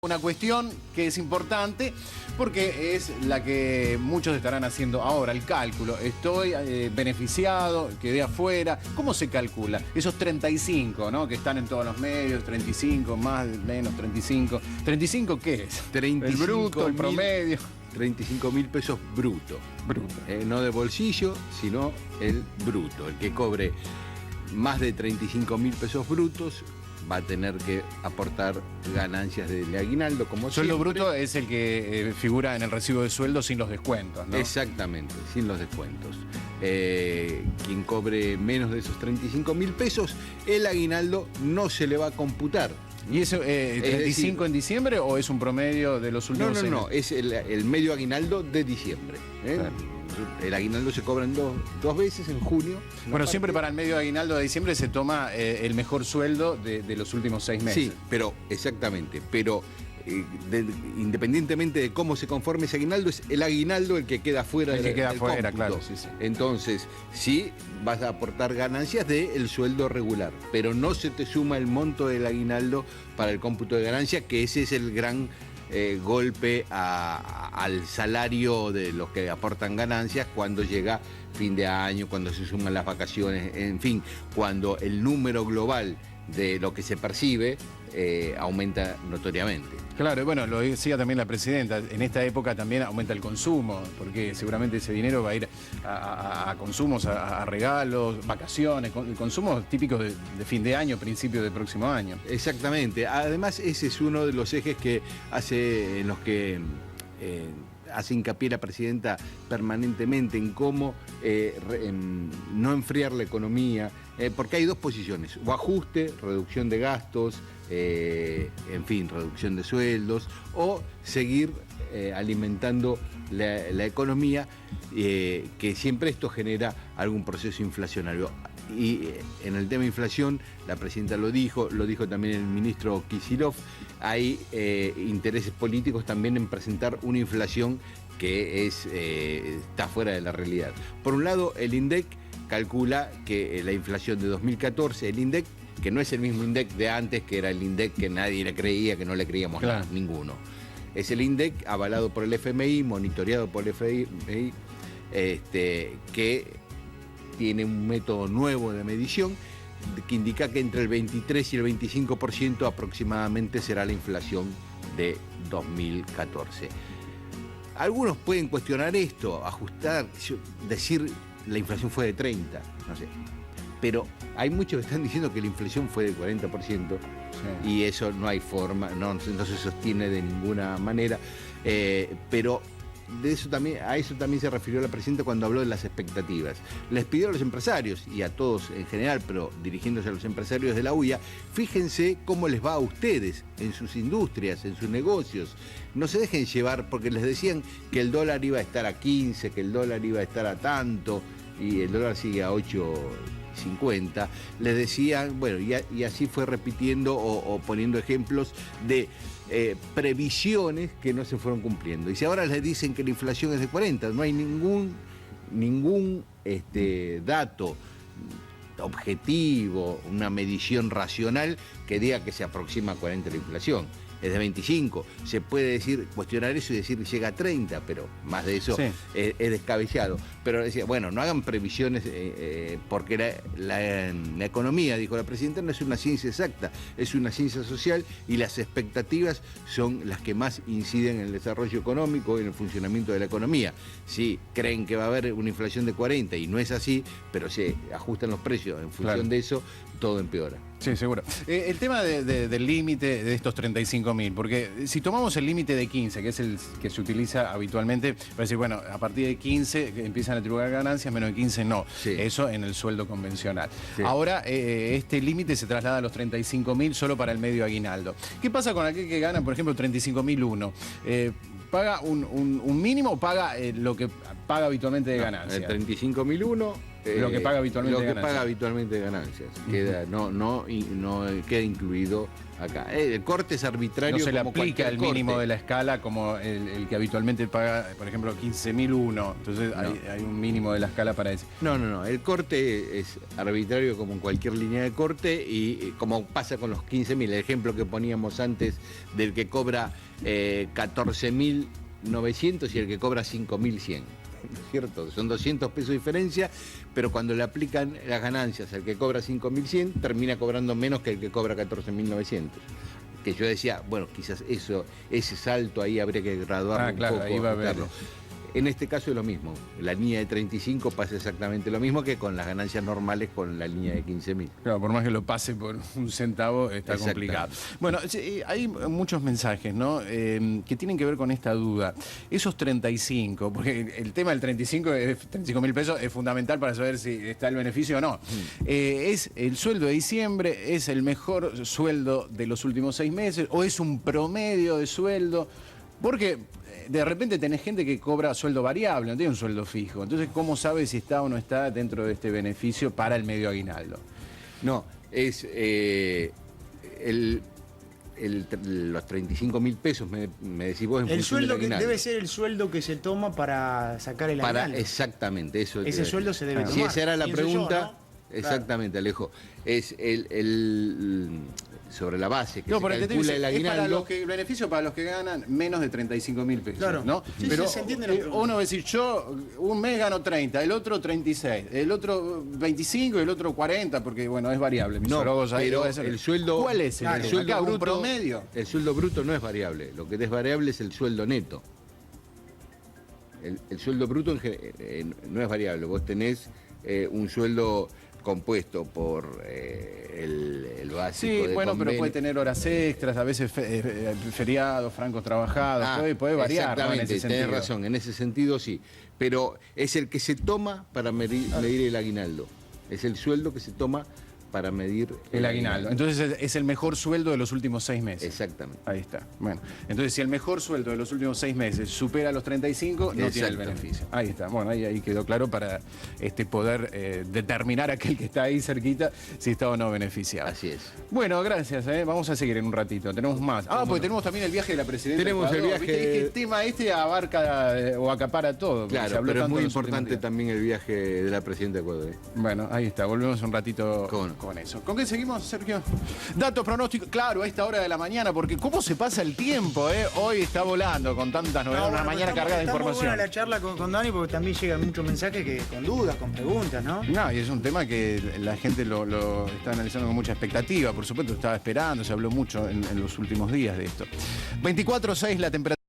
Una cuestión que es importante porque es la que muchos estarán haciendo ahora, el cálculo. Estoy beneficiado, quedé afuera. ¿Cómo se calcula? Esos 35, ¿no? Que están en todos los medios, 35, más, menos, 35. ¿35 qué es? 35 el bruto, el promedio. 35.000 pesos bruto. Bruto. No de bolsillo, sino el bruto. El que cobre más de 35.000 pesos brutos va a tener que aportar ganancias del aguinaldo, como Sueldo siempre. bruto es el que figura en el recibo de sueldo sin los descuentos, ¿no? Exactamente, sin los descuentos. Quien cobre menos de esos 35.000 pesos, el aguinaldo no se le va a computar. ¿Y eso 35 decir, en diciembre o es un promedio de los últimos 6 meses? No, es el medio aguinaldo de diciembre. Claro. El aguinaldo se cobra en dos veces, en junio. Bueno, siempre para el medio de aguinaldo de diciembre se toma el mejor sueldo de los últimos 6 meses. Sí, pero exactamente, pero independientemente de cómo se conforme ese aguinaldo, es el aguinaldo el que queda fuera del cómputo. Claro, sí, sí. Entonces, sí vas a aportar ganancias del sueldo regular, pero no se te suma el monto del aguinaldo para el cómputo de ganancia, que ese es el gran golpe al salario de los que aportan ganancias cuando llega fin de año, cuando se suman las vacaciones, en fin, cuando el número global de lo que se percibe aumenta notoriamente. Claro, y bueno, lo decía también la presidenta, en esta época también aumenta el consumo, porque seguramente ese dinero va a ir a consumos, a regalos, vacaciones, consumos típicos de fin de año, principio del próximo año. Exactamente, además ese es uno de los ejes que en los que hace hincapié la presidenta permanentemente, en cómo no enfriar la economía, porque hay dos posiciones: o ajuste, reducción de gastos, en fin, reducción de sueldos, o seguir alimentando la economía, que siempre esto genera algún proceso inflacionario. Y en el tema inflación, la presidenta lo dijo también el ministro Kicillof, hay intereses políticos también en presentar una inflación que está fuera de la realidad. Por un lado, el INDEC calcula que la inflación de 2014, el INDEC, que no es el mismo INDEC de antes, que era el INDEC que nadie le creía, que no le creíamos claro. Ninguno. Es el INDEC avalado por el FMI, monitoreado por el FMI, que tiene un método nuevo de medición que indica que entre el 23 y el 25% aproximadamente será la inflación de 2014. Algunos pueden cuestionar esto, ajustar, decir la inflación fue de 30, no sé. Pero hay muchos que están diciendo que la inflación fue del 40%, sí. Y eso no hay forma, no se sostiene de ninguna manera, pero a eso también se refirió la presidenta cuando habló de las expectativas. Les pidió a los empresarios, y a todos en general, pero dirigiéndose a los empresarios de la UIA, fíjense cómo les va a ustedes en sus industrias, en sus negocios. No se dejen llevar porque les decían que el dólar iba a estar a 15, que el dólar iba a estar a tanto, y el dólar sigue a 8.50, les decían, bueno, y así fue repitiendo o poniendo ejemplos de previsiones que no se fueron cumpliendo. Y si ahora les dicen que la inflación es de 40, no hay ningún dato objetivo, una medición racional que diga que se aproxima a 40 la inflación. Es de 25, se puede cuestionar eso y decir que llega a 30, pero más de eso sí. es descabellado. Pero decía, bueno, no hagan previsiones porque la economía, dijo la presidenta, no es una ciencia exacta, es una ciencia social y las expectativas son las que más inciden en el desarrollo económico y en el funcionamiento de la economía. Si creen que va a haber una inflación de 40 y no es así, pero se ajustan los precios en función de eso, todo empeora. Sí, seguro. El tema del límite de estos 35.000, porque si tomamos el límite de 15, que es el que se utiliza habitualmente, para decir, bueno, a partir de 15 empiezan a tributar ganancias, menos de 15 no. Sí. Eso en el sueldo convencional. Sí. Ahora, este límite se traslada a los 35.000 solo para el medio aguinaldo. ¿Qué pasa con aquel que gana, por ejemplo, 35.001? ¿Paga un mínimo o paga lo que paga habitualmente de ganancia? El 35.001 Lo que paga habitualmente lo de que ganancias. paga habitualmente de ganancias. Queda, no queda incluido acá. El corte es arbitrario. No se le como aplica cualquier el mínimo corte. de la escala como el que habitualmente paga, por ejemplo, 15.001. Entonces hay un mínimo de la escala para eso. No. El corte es arbitrario como en cualquier línea de corte y como pasa con los 15.000. El ejemplo que poníamos antes del que cobra 14.900 y el que cobra 5.100. ¿Cierto? Son 200 pesos de diferencia, pero cuando le aplican las ganancias al que cobra 5.100, termina cobrando menos que el que cobra 14.900. Que yo decía, bueno, quizás ese salto ahí habría que graduarlo un poco. Ahí va a ajustarlo. haber. En este caso es lo mismo. La línea de 35 pasa exactamente lo mismo que con las ganancias normales con la línea de 15.000. Claro, por más que lo pase por un centavo, está complicado. Bueno, hay muchos mensajes, ¿no? Que tienen que ver con esta duda. Esos 35, porque el tema del 35.000 pesos es fundamental para saber si está el beneficio o no. ¿Es el sueldo de diciembre? ¿Es el mejor sueldo de los últimos 6 meses? ¿O es un promedio de sueldo? Porque de repente tenés gente que cobra sueldo variable, no tiene un sueldo fijo. Entonces, ¿cómo sabes si está o no está dentro de este beneficio para el medio aguinaldo? No, es los 35.000 pesos, me decís vos, en El función del sueldo que aguinaldo. debe ser el sueldo que se toma para sacar el aguinaldo. Exactamente, eso. Ese sueldo se debe tomar. Si esa era la pienso yo, pregunta, ¿no? exactamente, Claro. Alejo. Es sobre la base que No, se porque te calcula dice, el es para aguinaldo. los que, el beneficio para los que ganan menos de 35.000 pesos. Claro. ¿no? Sí, Pero sí, se entiende la pregunta. uno va a decir, yo un mes gano 30, el otro 36, el otro 25 y el otro 40, porque bueno, es variable. No, pero eso. el sueldo. ¿Cuál es el sueldo acá, un bruto, promedio? El sueldo bruto no es variable. Lo que es variable es el sueldo neto. El sueldo bruto no es variable. Vos tenés un sueldo compuesto por el básico. Sí, de bueno, pero convenio. puede tener horas extras, a veces feriados, francos trabajados, puede variar, ¿no? En Exactamente, ese sentido. tenés razón, en ese sentido sí. Pero es el que se toma para medir el aguinaldo. Es el sueldo que se toma para medir El aguinaldo. Entonces es el mejor sueldo de los últimos 6 meses. Exactamente. Ahí está. Bueno, entonces si el mejor sueldo de los últimos 6 meses supera los 35, no tiene el Exactamente. beneficio. Ahí está. Bueno, ahí quedó claro para poder determinar a aquel que está ahí cerquita si está o no beneficiado. Así es. Bueno, gracias. Vamos a seguir en un ratito. Tenemos más. Porque tenemos también el viaje de la presidenta. Tenemos de Ecuador. el viaje- ¿Viste? Es que el tema abarca o acapara todo. porque se Claro, habló pero es tanto muy en los últimos importante días. también el viaje de la presidenta de Ecuador. Bueno, ahí está, volvemos un ratito ¿Cómo con no? eso. ¿Con qué seguimos, Sergio? Datos pronósticos, claro, a esta hora de la mañana, porque cómo se pasa el tiempo, ¿eh? Hoy está volando con tantas novedades, una mañana cargada de Está muy información. buena la charla con Dani porque también llegan muchos mensajes con dudas, con preguntas, ¿no? No, y es un tema que la gente lo está analizando con mucha expectativa, por supuesto, estaba esperando, se habló mucho en los últimos días de esto. 24.6 la temperatura.